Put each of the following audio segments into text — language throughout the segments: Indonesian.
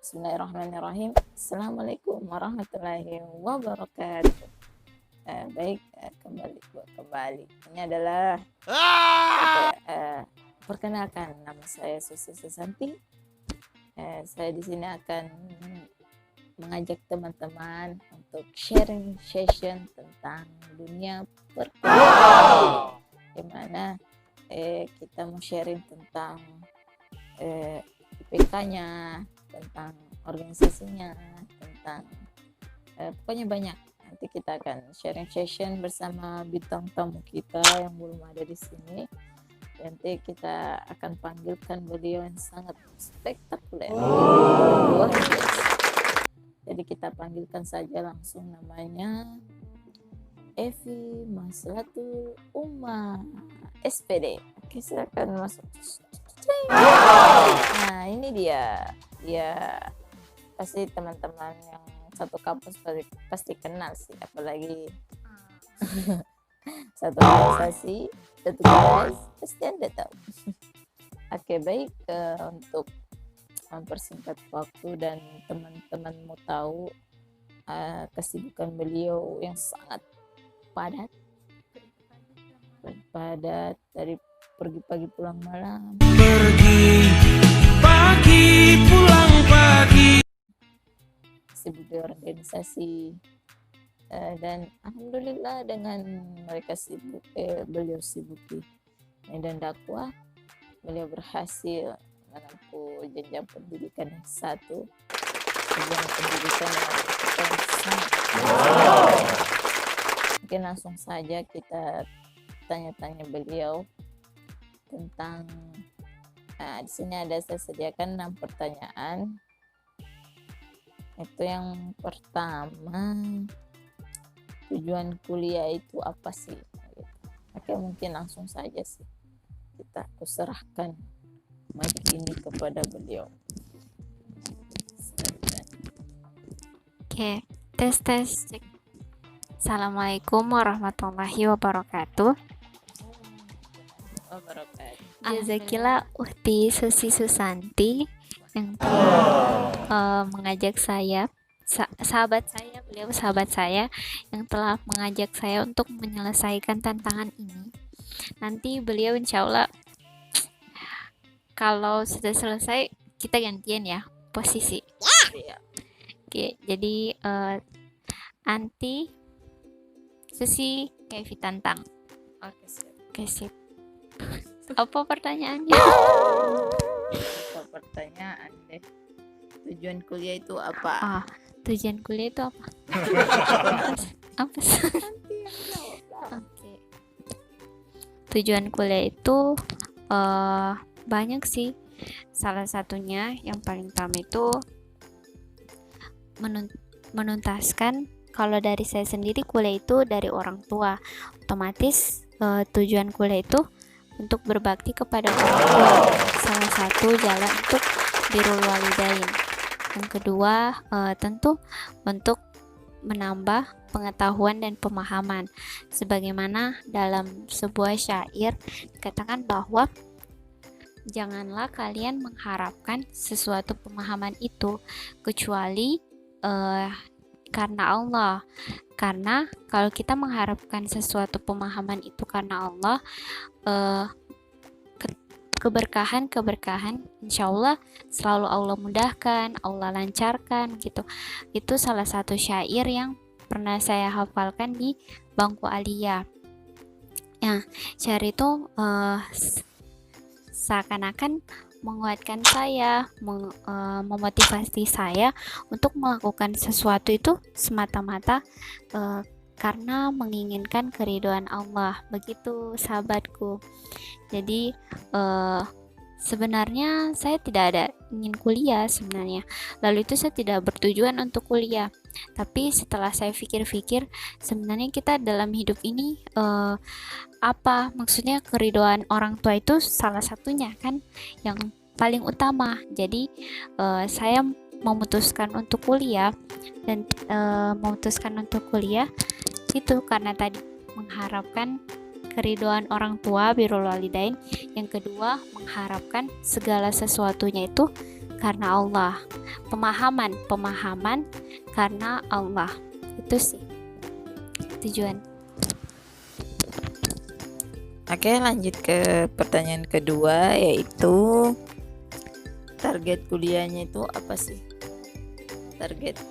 Bismillahirrahmanirrahim. Assalamualaikum warahmatullahi wabarakatuh. Baik, kembali. Ini adalah perkenalkan, nama saya Susi Susanti. Saya di sini akan mengajak teman-teman untuk sharing session tentang dunia perkuliahan, di mana kita mau sharing tentang IPK-nya, tentang organisasinya, tentang pokoknya banyak. Nanti kita akan sharing session bersama bintang tamu kita yang belum ada di sini. Nanti kita akan panggilkan beliau yang sangat spektakuler, luar biasa. Jadi kita panggilkan saja langsung namanya Evi Maslatul Umma, SPD. Oke, silakan masuk. Nah, ini dia pasti teman-teman yang satu kampus pasti kenal sih, apalagi satu organisasi, satu kelas, pasti Anda tahu. Oke, baik, untuk mempersingkat waktu dan teman-teman mau tahu kesibukan beliau yang sangat padat dari pergi pagi pulang malam, sibuk di organisasi, dan alhamdulillah dengan mereka sibuk, beliau sibuk di medan dakwah, beliau berhasil menempuh jenjang pendidikan yang satu, jenjang pendidikan yang sangat. Mungkin langsung saja kita tanya-tanya beliau tentang di sini saya sediakan 6 pertanyaan. Itu yang pertama, tujuan kuliah itu apa sih? Oke, mungkin langsung saja sih kita serahkan mic ini kepada beliau. Oke, tes cek. Assalamualaikum warahmatullahi wabarakatuh. Jazakillah Uhti Susi Susanti yang mengajak saya, beliau sahabat saya yang telah mengajak saya untuk menyelesaikan tantangan ini. Nanti beliau insya Allah kalau sudah selesai kita gantian ya posisi. Oke, jadi anti Susi Kevi tantang. Oke, sip. Apa pertanyaannya? Pertanyaan deh. Tujuan kuliah itu apa? Tujuan kuliah itu apa? Apa sih? Oke. Tujuan kuliah itu banyak sih. Salah satunya yang paling utama itu menuntaskan. Kalau dari saya sendiri, kuliah itu dari orang tua. Otomatis tujuan kuliah itu untuk berbakti kepada orang tua. Salah satu jalan untuk birrul walidain. Yang kedua, tentu untuk menambah pengetahuan dan pemahaman. Sebagaimana dalam sebuah syair dikatakan bahwa janganlah kalian mengharapkan sesuatu pemahaman itu kecuali karena Allah. Karena kalau kita mengharapkan sesuatu pemahaman itu karena Allah, keberkahan insya Allah selalu Allah mudahkan, Allah lancarkan gitu. Itu salah satu syair yang pernah saya hafalkan di bangku aliyah. Nah, syair itu seakan-akan menguatkan saya, memotivasi saya untuk melakukan sesuatu itu semata-mata karena menginginkan keridhaan Allah. Begitu sahabatku. Jadi sebenarnya saya tidak ada ingin kuliah sebenarnya. Lalu itu saya tidak bertujuan untuk kuliah. Tapi setelah saya pikir-pikir, sebenarnya kita dalam hidup ini apa maksudnya keridhaan orang tua itu salah satunya kan yang paling utama. Jadi saya memutuskan untuk kuliah dan itu karena tadi mengharapkan keridhaan orang tua, birrul walidain. Yang kedua, mengharapkan segala sesuatunya itu karena Allah. pemahaman karena Allah. Itu sih tujuan. Oke, lanjut ke pertanyaan kedua, yaitu target kuliahnya itu apa sih? Target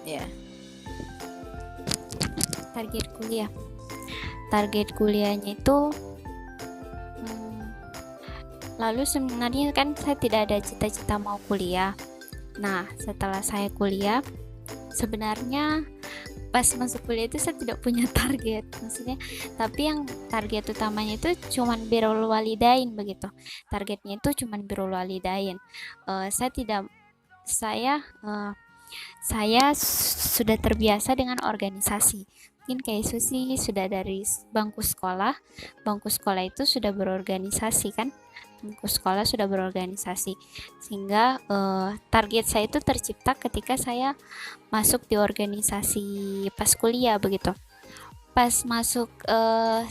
kuliahnya itu lalu sebenarnya kan saya tidak ada cita-cita mau kuliah. Nah, setelah saya kuliah, sebenarnya pas masuk kuliah itu saya tidak punya target, maksudnya, tapi yang target utamanya itu cuman birrul walidain begitu. Targetnya itu cuman birrul walidain. Saya sudah terbiasa dengan organisasi. Mungkin kayak Susi sudah dari bangku sekolah itu sudah berorganisasi kan, sehingga target saya itu tercipta ketika saya masuk di organisasi pas kuliah begitu. Pas masuk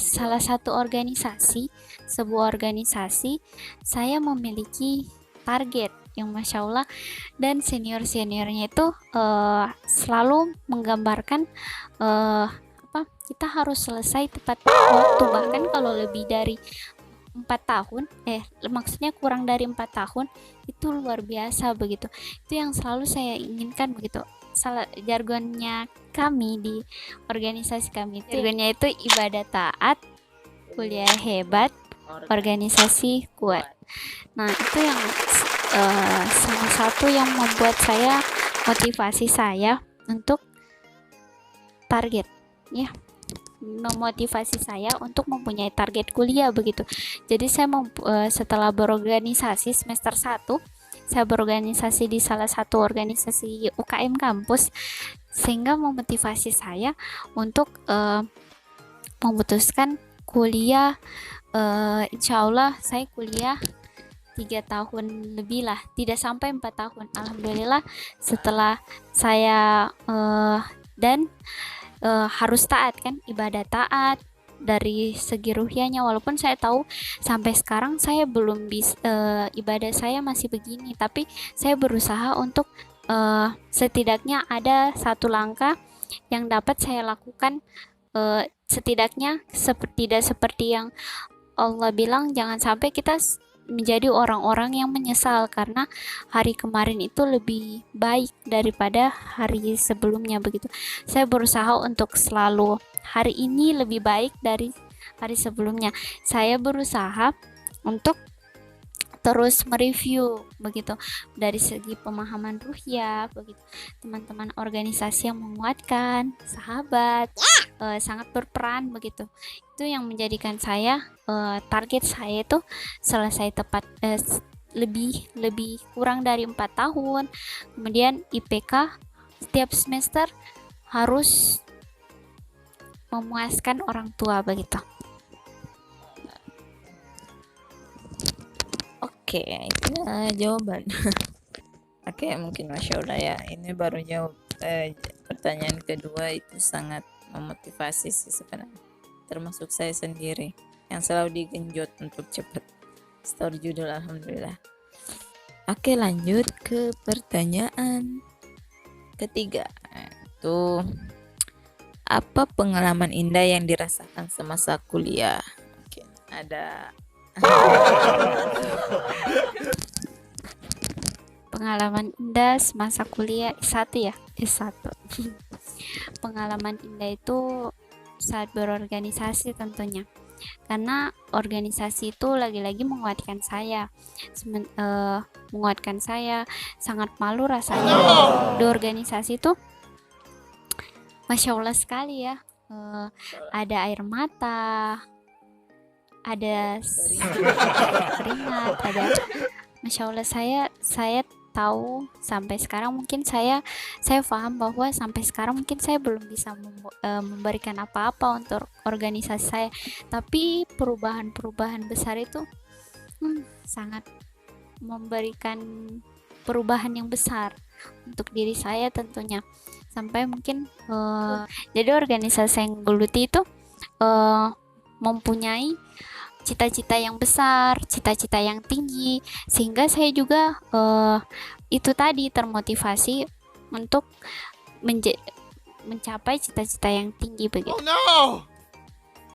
salah satu sebuah organisasi, saya memiliki target yang Masya Allah, dan seniornya itu selalu menggambarkan kita harus selesai tepat waktu, bahkan kalau lebih dari 4 tahun, maksudnya kurang dari 4 tahun, itu luar biasa begitu. Itu yang selalu saya inginkan begitu. Jargonnya kami di organisasi kami itu, jargonnya itu ibadah taat, kuliah hebat, organisasi kuat. Nah, itu yang salah satu yang membuat saya, motivasi saya untuk target, ya, memotivasi saya untuk mempunyai target kuliah begitu. Jadi saya setelah berorganisasi semester 1, saya berorganisasi di salah satu organisasi UKM kampus, sehingga memotivasi saya untuk memutuskan kuliah. Insya Allah saya kuliah 3 tahun lebih lah, tidak sampai 4 tahun. Alhamdulillah, setelah saya harus taat kan, ibadah taat dari segi ruhiyahnya, walaupun saya tahu sampai sekarang saya belum bisa, ibadah saya masih begini, tapi saya berusaha untuk setidaknya ada satu langkah yang dapat saya lakukan, setidaknya tidak seperti yang Allah bilang, jangan sampai kita menjadi orang-orang yang menyesal karena hari kemarin itu lebih baik daripada hari sebelumnya begitu. Saya berusaha untuk selalu hari ini lebih baik dari hari sebelumnya. Saya berusaha untuk terus mereview begitu dari segi pemahaman ruhiyah begitu. Teman-teman organisasi yang menguatkan, sahabat sangat berperan begitu. Itu yang menjadikan saya, target saya itu selesai tepat, lebih kurang dari 4 tahun. Kemudian IPK setiap semester harus memuaskan orang tua begitu. Oke, itu jawaban. Oke, mungkin Masya Allah ya, ini baru jawab pertanyaan kedua. Itu sangat memotivasi sih sebenarnya, termasuk saya sendiri yang selalu digenjot untuk cepat store judul. Alhamdulillah. Oke, lanjut ke pertanyaan ketiga. Itu apa pengalaman indah yang dirasakan semasa kuliah? Mungkin ada pengalaman indah semasa kuliah S1 ya, S1. Pengalaman indah itu saat berorganisasi tentunya, karena organisasi itu lagi-lagi menguatkan saya, sangat malu rasanya di organisasi itu. Masya Allah sekali ya, ada air mata, ada keringat, ada Masya Allah. Saya tahu sampai sekarang, mungkin saya paham bahwa sampai sekarang mungkin saya belum bisa memberikan apa-apa untuk organisasi saya, tapi perubahan besar itu sangat memberikan perubahan yang besar untuk diri saya tentunya. Sampai mungkin jadi organisasi yang geluti itu mempunyai cita-cita yang besar, cita-cita yang tinggi, sehingga saya juga itu tadi termotivasi untuk mencapai cita-cita yang tinggi begitu. Oh no!